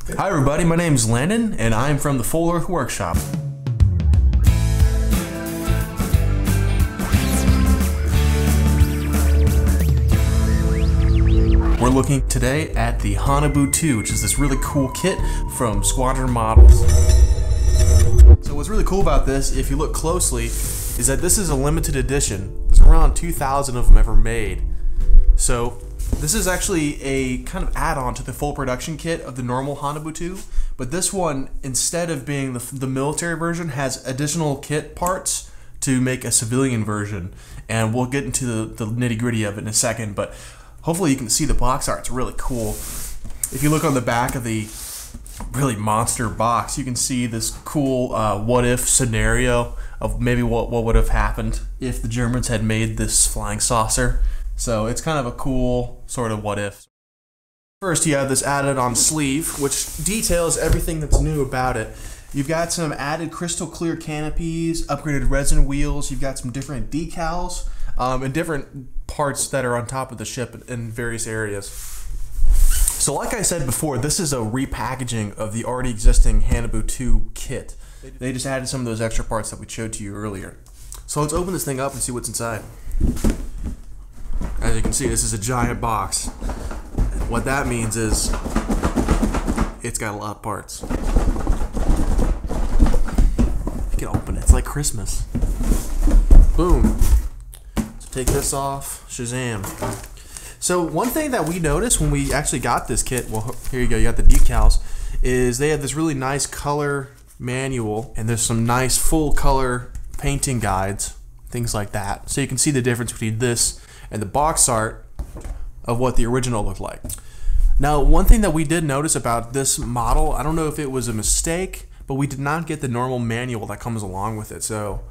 Hi everybody, my name is Landon and I'm from the Full Earth Workshop. We're looking today at the Haunebu II, which is this really cool kit from Squadron Models. So what's really cool about this, if you look closely, is that this is a limited edition. There's around 2,000 of them ever made. So this is actually a kind of add-on to the full production kit of the normal Haunebu II, but this one, instead of being the military version, has additional kit parts to make a civilian version. And we'll get into the nitty-gritty of it in a second, but hopefully you can see the box art. It's really cool. If you look on the back of the really monster box, you can see this cool what-if scenario of maybe what would have happened if the Germans had made this flying saucer. So it's kind of a cool sort of what-if. First, you have this added-on sleeve, which details everything that's new about it. You've got some added crystal clear canopies, upgraded resin wheels, you've got some different decals, and different parts that are on top of the ship in various areas. So like I said before, this is a repackaging of the already existing Haunebu II kit. They just added some of those extra parts that we showed to you earlier. So let's open this thing up and see what's inside. As you can see, this is a giant box. What that means is it's got a lot of parts. You can open it, it's like Christmas. Boom. So take this off, Shazam. So one thing that we noticed when we actually got this kit, well here you go, you got the decals, is they have this really nice color manual and there's some nice full color painting guides, things like that. So you can see the difference between this and the box art of what the original looked like. Now, one thing that we did notice about this model, I don't know if it was a mistake, but we did not get the normal manual that comes along with it. So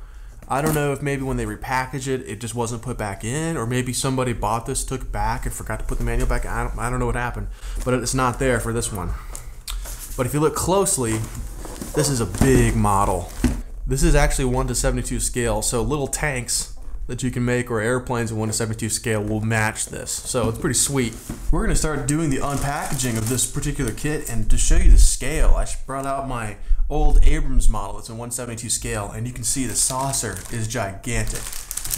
I don't know if maybe when they repackaged it, it just wasn't put back in, or maybe somebody bought this, took it back, and forgot to put the manual back in. I don't know what happened, but it's not there for this one. But if you look closely, this is a big model. This is actually 1:72 scale, so little tanks that you can make or airplanes in 1:72 scale will match this. So it's pretty sweet. We're gonna start doing the unpackaging of this particular kit, and to show you the scale, I brought out my old Abrams model. It's in 1/72 scale, and you can see the saucer is gigantic.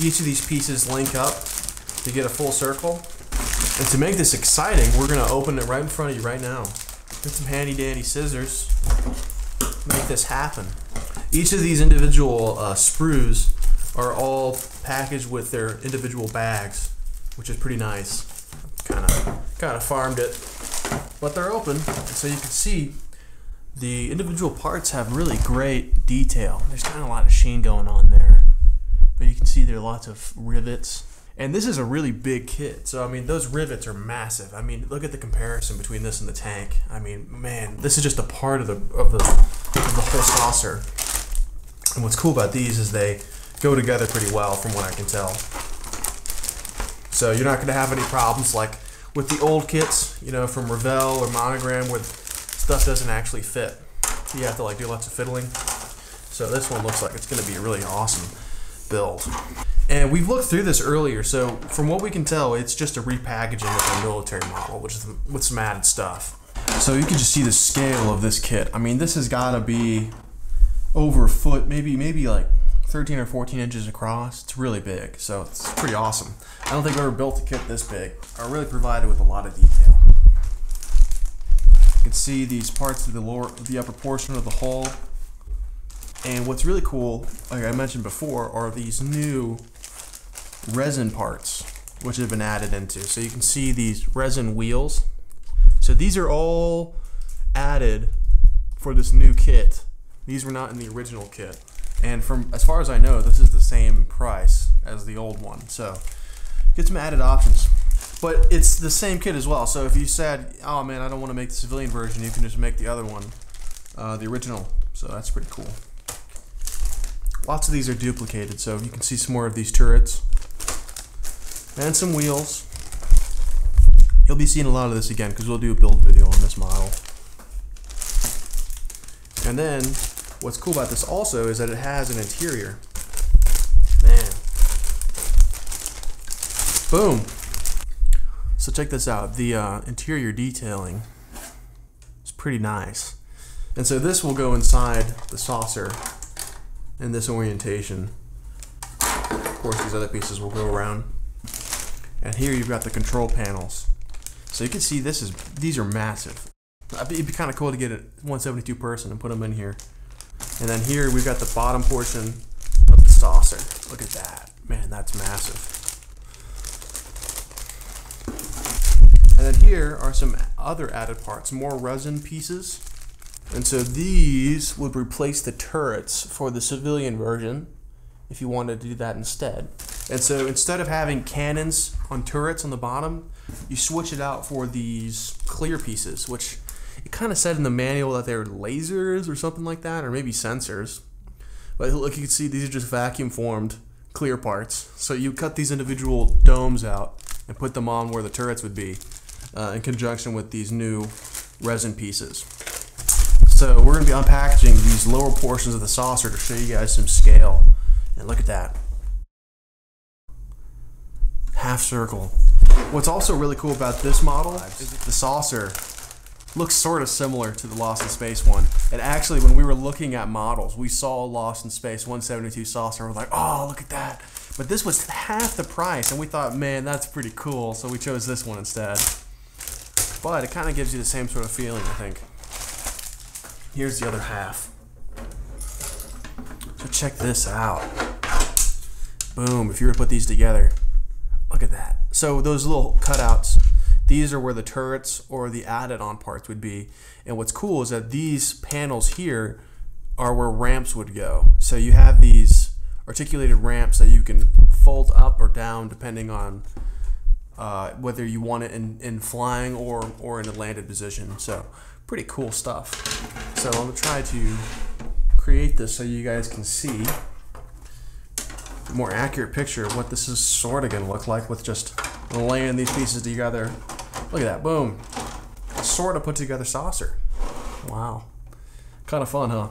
Each of these pieces link up to get a full circle. And to make this exciting, we're gonna open it right in front of you right now. Get some handy dandy scissors, make this happen. Each of these individual sprues are all packaged with their individual bags, which is pretty nice. Kind of farmed it, but they're open, and so you can see the individual parts have really great detail. There's kind of a lot of sheen going on there, but you can see there are lots of rivets. And this is a really big kit, so I mean those rivets are massive. I mean look at the comparison between this and the tank. I mean man, this is just a part of the whole saucer. And what's cool about these is they go together pretty well from what I can tell. So you're not going to have any problems like with the old kits, you know, from Revell or Monogram where stuff doesn't actually fit. You have to like do lots of fiddling. So this one looks like it's going to be a really awesome build. And we've looked through this earlier, so from what we can tell, it's just a repackaging of the military model, which is with some added stuff. So you can just see the scale of this kit. I mean, this has got to be over a foot, maybe like 13 or 14 inches across. It's really big, so it's pretty awesome. I don't think I've ever built a kit this big, or really provided with a lot of detail. You can see these parts of the upper portion of the hull. And what's really cool, like I mentioned before, are these new resin parts, which have been added into. So you can see these resin wheels. So these are all added for this new kit. These were not in the original kit. And from as far as I know, this is the same price as the old one. So get some added options. But it's the same kit as well. So if you said, oh man, I don't want to make the civilian version, you can just make the other one, the original. So that's pretty cool. Lots of these are duplicated, so you can see some more of these turrets. And some wheels. You'll be seeing a lot of this again because we'll do a build video on this model. And then what's cool about this also is that it has an interior. Man. Boom. So check this out. The interior detailing is pretty nice. And so this will go inside the saucer in this orientation. Of course, these other pieces will go around. And here you've got the control panels. So you can see these are massive. It'd be kind of cool to get a 172 person and put them in here. And then here we've got the bottom portion of the saucer. Look at that. Man, that's massive. And then here are some other added parts, more resin pieces. And so these would replace the turrets for the civilian version if you wanted to do that instead. And so instead of having cannons on turrets on the bottom, you switch it out for these clear pieces, which it kind of said in the manual that they're lasers or something like that, or maybe sensors. But look, you can see these are just vacuum formed clear parts. So you cut these individual domes out and put them on where the turrets would be in conjunction with these new resin pieces. So we're going to be unpackaging these lower portions of the saucer to show you guys some scale. And look at that. Half circle. What's also really cool about this model is that the saucer looks sort of similar to the Lost in Space one. And actually, when we were looking at models, we saw Lost in Space 172 saucer. We're like, oh, look at that. But this was half the price, and we thought, man, that's pretty cool. So we chose this one instead. But it kind of gives you the same sort of feeling, I think. Here's the other half. So check this out. Boom, if you were to put these together, look at that. So those little cutouts, these are where the turrets or the added-on parts would be. And what's cool is that these panels here are where ramps would go. So you have these articulated ramps that you can fold up or down depending on whether you want it in flying or in a landed position. So pretty cool stuff. So I'm going to try to create this so you guys can see a more accurate picture of what this is sort of going to look like with just laying these pieces together. Look at that, boom. Sort of put together saucer. Wow. Kind of fun, huh?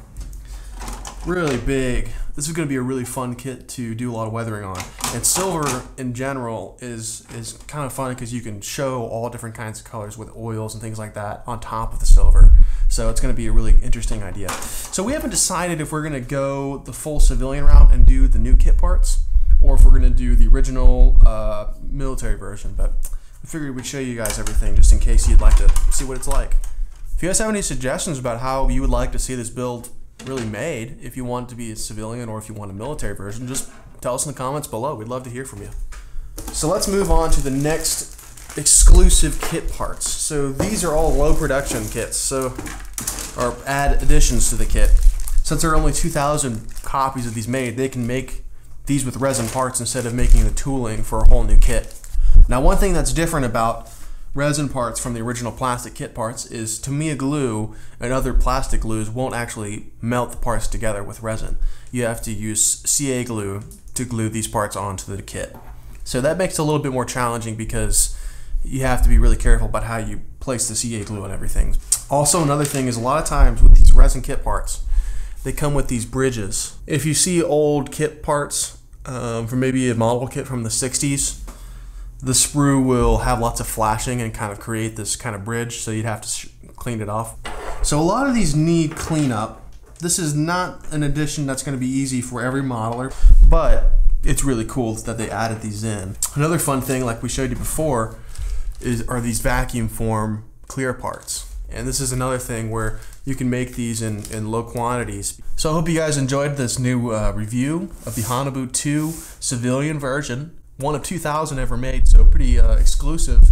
Really big. This is going to be a really fun kit to do a lot of weathering on. And silver in general is kind of fun because you can show all different kinds of colors with oils and things like that on top of the silver. So it's going to be a really interesting idea. So we haven't decided if we're going to go the full civilian route and do the new kit parts, or if we're going to do the original military version. But I figured we'd show you guys everything just in case you'd like to see what it's like. If you guys have any suggestions about how you would like to see this build really made, if you want it to be a civilian or if you want a military version, just tell us in the comments below. We'd love to hear from you. So let's move on to the next exclusive kit parts. So these are all low production kits, so or add additions to the kit. Since there are only 2,000 copies of these made, they can make these with resin parts instead of making the tooling for a whole new kit. Now, one thing that's different about resin parts from the original plastic kit parts is Tamiya glue and other plastic glues won't actually melt the parts together with resin. You have to use CA glue to glue these parts onto the kit. So that makes it a little bit more challenging because you have to be really careful about how you place the CA glue on everything. Also, another thing is a lot of times with these resin kit parts, they come with these bridges. If you see old kit parts from maybe a model kit from the 60s, the sprue will have lots of flashing and kind of create this kind of bridge, so you'd have to clean it off. So a lot of these need cleanup. This is not an addition that's going to be easy for every modeler, but it's really cool that they added these in. Another fun thing, like we showed you before, are these vacuum form clear parts. And this is another thing where you can make these in low quantities. So I hope you guys enjoyed this new review of the Haunebu II civilian version. One of 2,000 ever made, so pretty exclusive.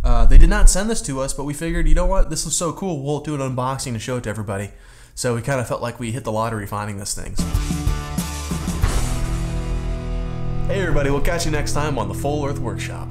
They did not send this to us, but we figured, you know what, this is so cool, we'll do an unboxing and show it to everybody. So we kind of felt like we hit the lottery finding this thing. Hey everybody, we'll catch you next time on the Full Earth Workshop.